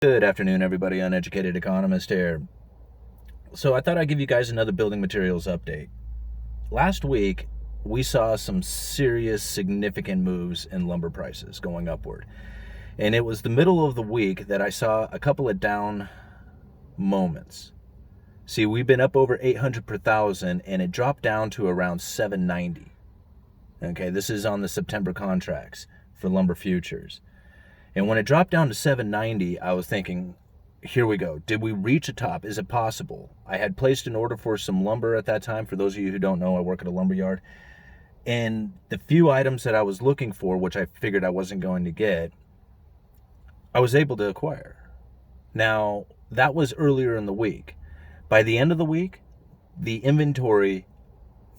Good afternoon, everybody. Uneducated Economist here. So I thought I'd give you guys another building materials update. Last week, we saw some serious, significant moves in lumber prices going upward. And it was the middle of the week that I saw a couple of down moments. See, we've been up over 800 per thousand, and it dropped down to around 790. Okay, this is on the September contracts for lumber futures. And when it dropped down to 790, I was thinking, here we go. Did we reach a top? Is it possible? I had placed an order for some lumber at that time. For those of you who don't know, I work at a lumber yard. And the few items that I was looking for, which I figured I wasn't going to get, I was able to acquire. Now, that was earlier in the week. By the end of the week, the inventory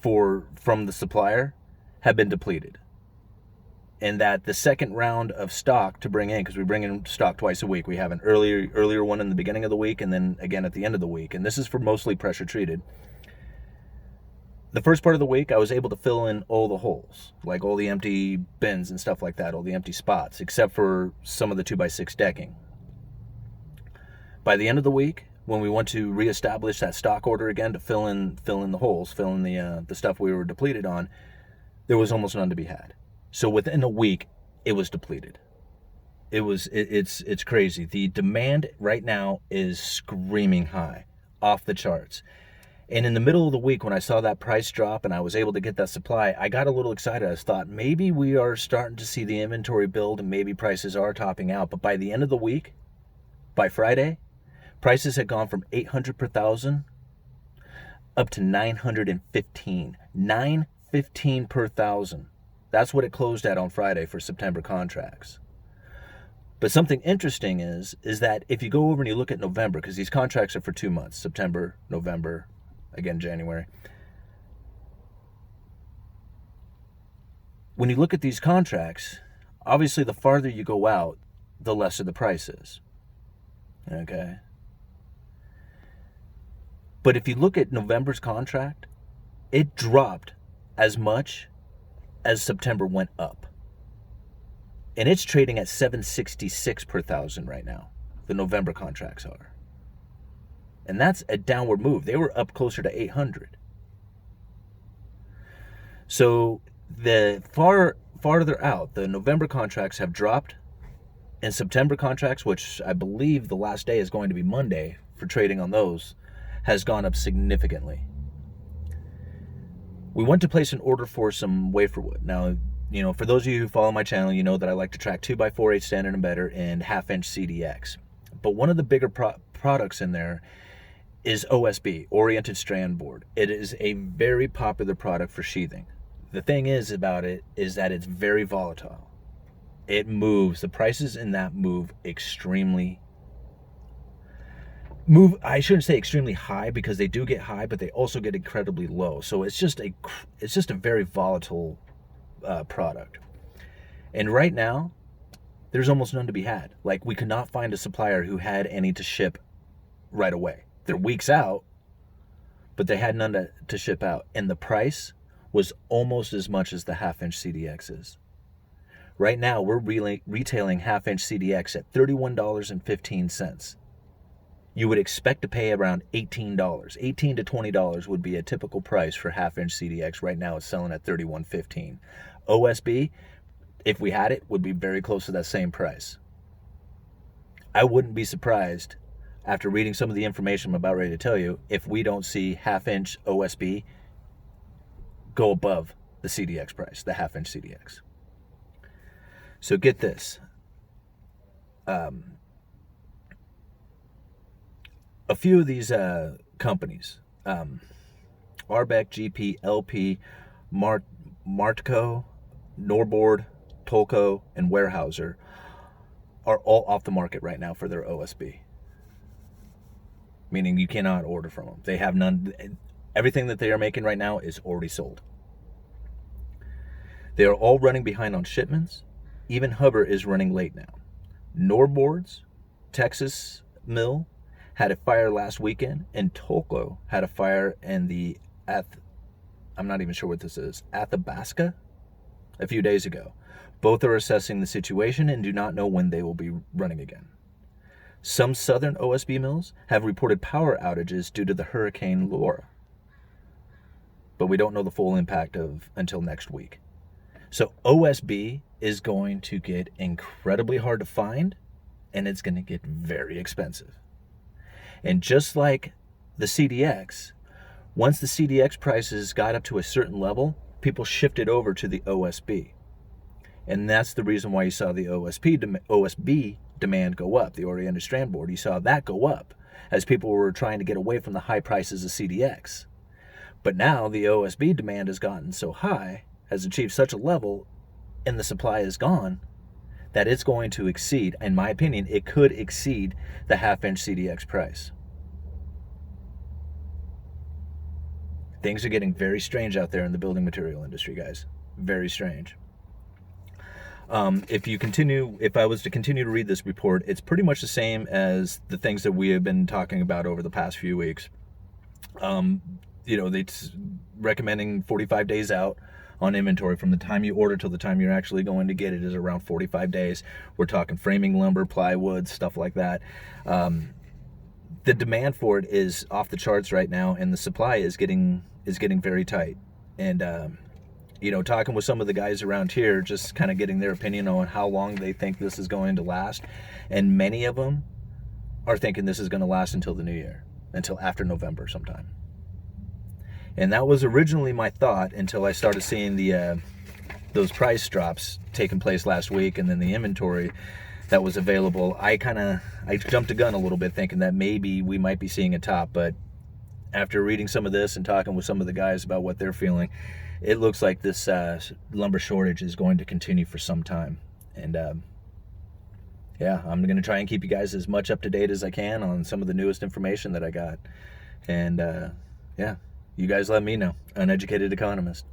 from the supplier had been depleted. And that the second round of stock to bring in, because we bring in stock twice a week. We have an earlier one in the beginning of the week and then again at the end of the week. And this is for mostly pressure treated. The first part of the week, I was able to fill in all the holes, like all the empty bins and stuff like that, all the empty spots, except for some of the 2x6 decking. By the end of the week, when we went to reestablish that stock order again to fill in the holes, fill in the stuff we were depleted on, there was almost none to be had. So within a week, it was depleted. It's crazy. The demand right now is screaming high, off the charts. And in the middle of the week, when I saw that price drop and I was able to get that supply, I got a little excited. I thought maybe we are starting to see the inventory build and maybe prices are topping out. But by the end of the week, by Friday, prices had gone from 800 per thousand up to 915. 915 per thousand. That's what it closed at on Friday for September contracts. But something interesting is that if you go over and you look at November, because these contracts are for 2 months, September, November, again January. When you look at these contracts, obviously the farther you go out, the lesser the price is. Okay? But if you look at November's contract, it dropped as much as September went up. And it's trading at 766 per thousand right now. The November contracts are. And that's a downward move. They were up closer to 800. So the farther out, the November contracts have dropped, and September contracts, which I believe the last day is going to be Monday for trading on those, has gone up significantly. We went to place an order for some wafer wood. Now, for those of you who follow my channel, you know that I like to track 2x4/8 standard and better and half-inch CDX. But one of the bigger products in there is OSB, Oriented Strand Board. It is a very popular product for sheathing. The thing is about it is that it's very volatile. It moves. The prices in that I shouldn't say extremely high, because they do get high, but they also get incredibly low. So it's just a very volatile product. And right now, there's almost none to be had. Like, we could not find a supplier who had any to ship right away. They're weeks out, but they had none to ship out. And the price was almost as much as the half-inch CDXs. Right now, we're retailing half-inch CDX at $31.15. You would expect to pay around $18. $18 to $20 would be a typical price for half-inch CDX. Right now, it's selling at $31.15. OSB, if we had it, would be very close to that same price. I wouldn't be surprised, after reading some of the information I'm about ready to tell you, if we don't see half-inch OSB go above the CDX price, the half-inch CDX. So get this. A few of these companies, Arbeck, GP, LP, Martco, Norbord, Tolco, and Weyerhaeuser, are all off the market right now for their OSB. Meaning you cannot order from them. They have none. Everything that they are making right now is already sold. They are all running behind on shipments. Even Hubbard is running late now. Norbord's Texas mill had a fire last weekend, and Tolco had a fire in the I'm not even sure what this is, Athabasca, a few days ago. Both are assessing the situation and do not know when they will be running again. Some southern OSB mills have reported power outages due to the Hurricane Laura, but we don't know the full impact until next week. So OSB is going to get incredibly hard to find, and it's going to get very expensive. And just like the CDX, once the CDX prices got up to a certain level, people shifted over to the OSB. And that's the reason why you saw the OSB demand go up, the oriented strand board. You saw that go up as people were trying to get away from the high prices of CDX. But now the OSB demand has gotten so high, has achieved such a level, and the supply is gone, that it's going to exceed, in my opinion, it could exceed the half-inch CDX price. Things are getting very strange out there in the building material industry, guys. Very strange. If I was to continue to read this report, it's pretty much the same as the things that we have been talking about over the past few weeks. They're recommending 45 days out on inventory. From the time you order till the time you're actually going to get it is around 45 days. We're talking framing lumber, plywood, stuff like that. The demand for it is off the charts right now, and the supply is getting very tight. And talking with some of the guys around here, just kind of getting their opinion on how long they think this is going to last. And many of them are thinking this is going to last until the new year, until after November sometime. And that was originally my thought until I started seeing those price drops taking place last week, and then the inventory that was available. I jumped the gun a little bit, thinking that maybe we might be seeing a top. But after reading some of this and talking with some of the guys about what they're feeling, it looks like this lumber shortage is going to continue for some time. And I'm going to try and keep you guys as much up to date as I can on some of the newest information that I got. And you guys let me know. Uneducated Economist.